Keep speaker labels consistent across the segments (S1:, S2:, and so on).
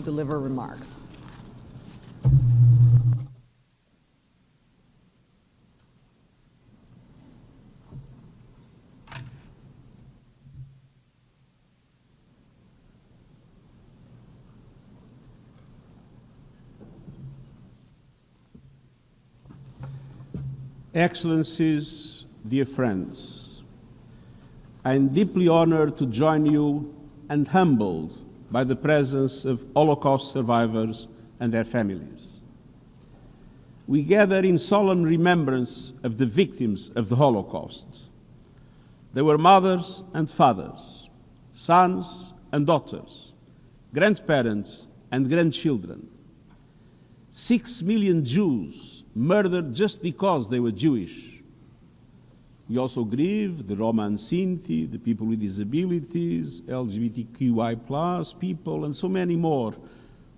S1: deliver remarks.
S2: Excellencies, dear friends, I am deeply honored to join you and humbled by the presence of Holocaust survivors and their families. We gather in solemn remembrance of the victims of the Holocaust. They were mothers and fathers, sons and daughters, grandparents and grandchildren. 6 million Jews murdered just because they were Jewish. We also grieve the Roma and Sinti, the people with disabilities, LGBTQI+ people, and so many more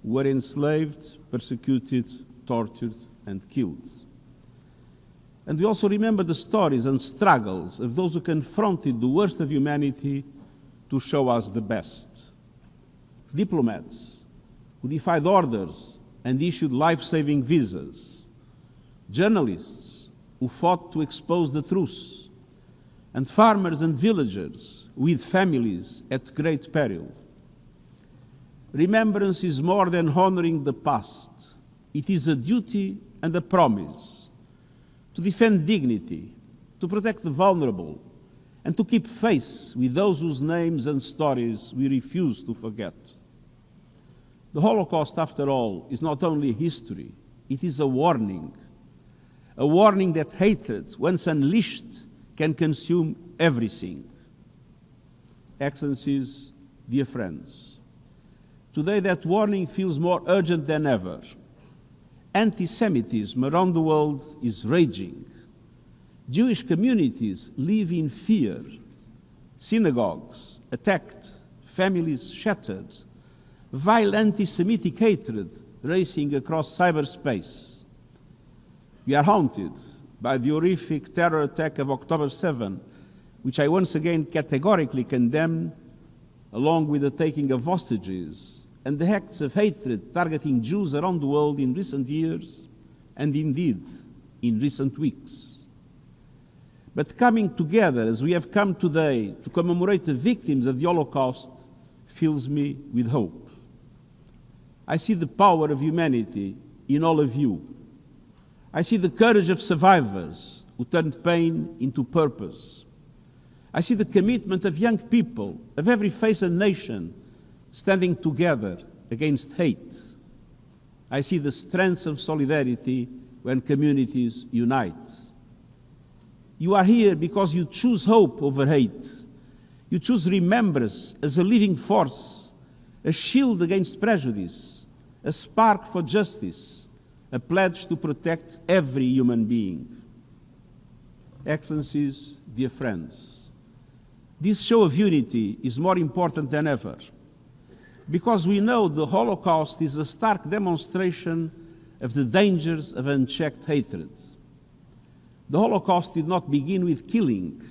S2: who were enslaved, persecuted, tortured, and killed. And we also remember the stories and struggles of those who confronted the worst of humanity to show us the best. Diplomats who defied orders and issued life-saving visas. Journalists who fought to expose the truth, and farmers and villagers with families at great peril. Remembrance is more than honoring the past. It is a duty and a promise to defend dignity, to protect the vulnerable, and to keep faith with those whose names and stories we refuse to forget. The Holocaust, after all, is not only history, it is a warning that hatred, once unleashed, can consume everything. Excellencies, dear friends, today that warning feels more urgent than ever. Antisemitism around the world is raging. Jewish communities live in fear. Synagogues attacked, families shattered, vile anti-Semitic hatred racing across cyberspace. We are haunted by the horrific terror attack of October 7, which I once again categorically condemn, along with the taking of hostages and the acts of hatred targeting Jews around the world in recent years, and indeed in recent weeks. But coming together as we have come today to commemorate the victims of the Holocaust fills me with hope. I see the power of humanity in all of you. I see the courage of survivors who turned pain into purpose. I see the commitment of young people of every faith and nation standing together against hate. I see the strength of solidarity when communities unite. You are here because you choose hope over hate. You choose remembrance as a living force, a shield against prejudice, a spark for justice, a pledge to protect every human being. Excellencies, dear friends, this show of unity is more important than ever, because we know the Holocaust is a stark demonstration of the dangers of unchecked hatred. The Holocaust did not begin with killing,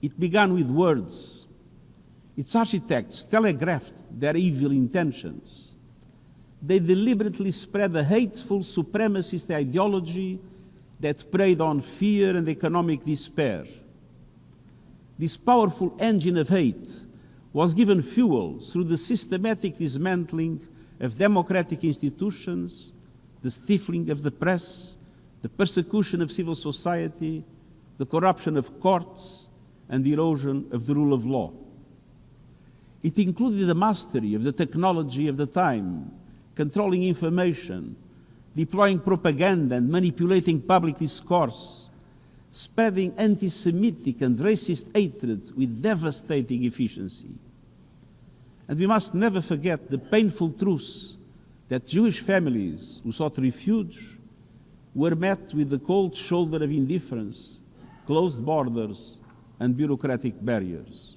S2: it began with words. Its architects telegraphed their evil intentions. They deliberately spread a hateful supremacist ideology that preyed on fear and economic despair. This powerful engine of hate was given fuel through the systematic dismantling of democratic institutions, the stifling of the press, the persecution of civil society, the corruption of courts, and the erosion of the rule of law. It included the mastery of the technology of the time, controlling information, deploying propaganda and manipulating public discourse, spreading anti-Semitic and racist hatred with devastating efficiency. And we must never forget the painful truth that Jewish families who sought refuge were met with the cold shoulder of indifference, closed borders, and bureaucratic barriers.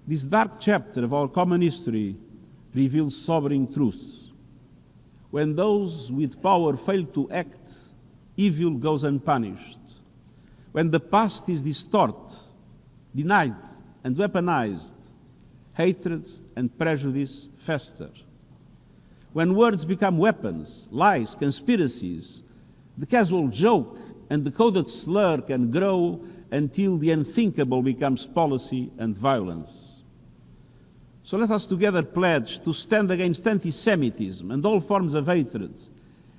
S2: This dark chapter of our common history reveals sobering truths. When those with power fail to act, evil goes unpunished. When the past is distorted, denied, and weaponized, hatred and prejudice fester. when words become weapons, lies, conspiracies, the casual joke and the coded slur can grow until the unthinkable becomes policy and violence. So let us together pledge to stand against anti-Semitism and all forms of hatred,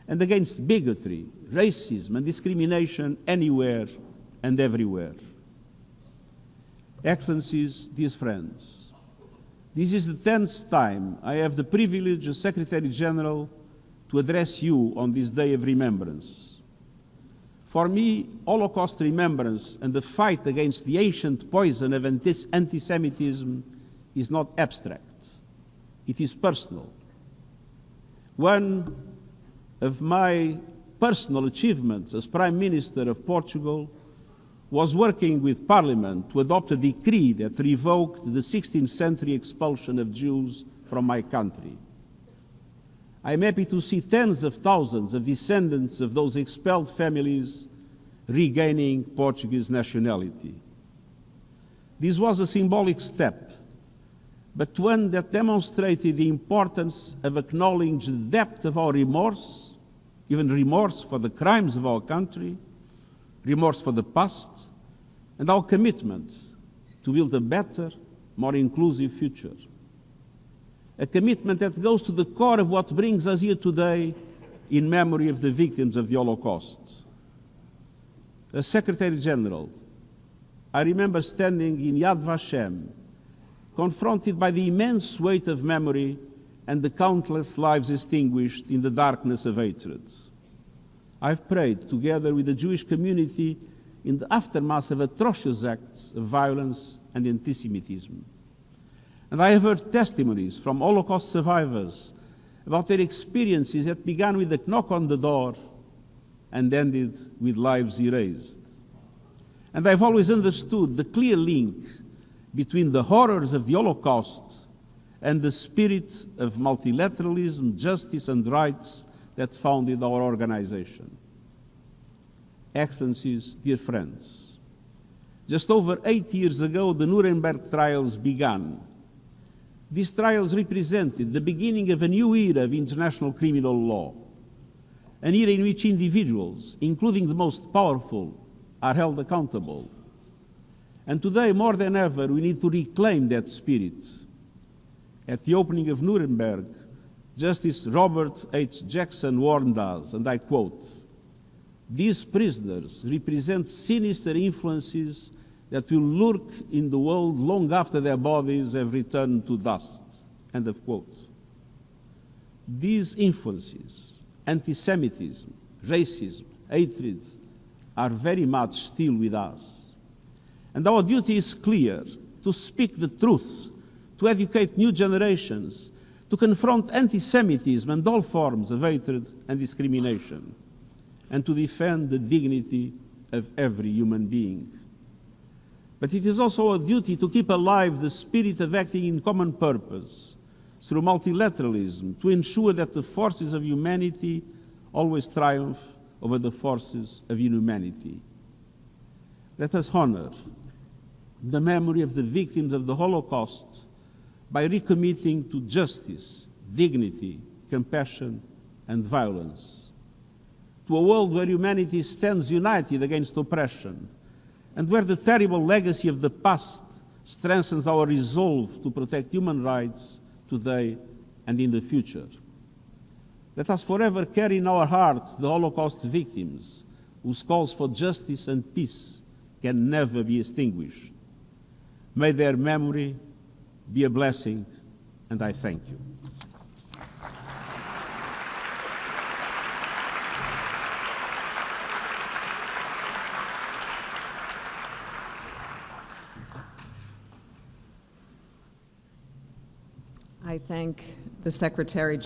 S2: and against bigotry, racism, and discrimination anywhere and everywhere. Excellencies, dear friends, this is the 10th time I have the privilege as Secretary-General to address you on this day of remembrance. For me, Holocaust remembrance and the fight against the ancient poison of anti-Semitism is not abstract. It is personal. One of my personal achievements as Prime Minister of Portugal was working with Parliament to adopt a decree that revoked the 16th century expulsion of Jews from my country. I am happy to see tens of thousands of descendants of those expelled families regaining Portuguese nationality. This was a symbolic step, but one that demonstrated the importance of acknowledging the depth of our remorse, even remorse for the crimes of our country, remorse for the past, and our commitment to build a better, more inclusive future. A commitment that goes to the core of what brings us here today in memory of the victims of the Holocaust. As Secretary-General, I remember standing in Yad Vashem, confronted by the immense weight of memory and the countless lives extinguished in the darkness of hatred. I've prayed together with the Jewish community in the aftermath of atrocious acts of violence and antisemitism. And I have heard testimonies from Holocaust survivors about their experiences that began with a knock on the door and ended with lives erased. And I've always understood the clear link between the horrors of the Holocaust and the spirit of multilateralism, justice, and rights that founded our organization. Excellencies, dear friends, just over 8 years ago, the Nuremberg trials began. These trials represented the beginning of a new era of international criminal law, an era in which individuals, including the most powerful, are held accountable. And today, more than ever, we need to reclaim that spirit. At the opening of Nuremberg, Justice Robert H. Jackson warned us, and I quote, "These prisoners represent sinister influences that will lurk in the world long after their bodies have returned to dust." End of quote. These influences, anti-Semitism, racism, hatred, are very much still with us. And our duty is clear: to speak the truth, to educate new generations, to confront anti-Semitism and all forms of hatred and discrimination, and to defend the dignity of every human being. But it is also our duty to keep alive the spirit of acting in common purpose through multilateralism, to ensure that the forces of humanity always triumph over the forces of inhumanity. Let us honor the memory of the victims of the Holocaust by recommitting to justice, dignity, compassion, and violence, to a world where humanity stands united against oppression, and where the terrible legacy of the past strengthens our resolve to protect human rights today and in the future. Let us forever carry in our hearts the Holocaust victims, whose calls for justice and peace can never be extinguished. May their memory be a blessing, and I thank you.
S1: I thank the Secretary-General.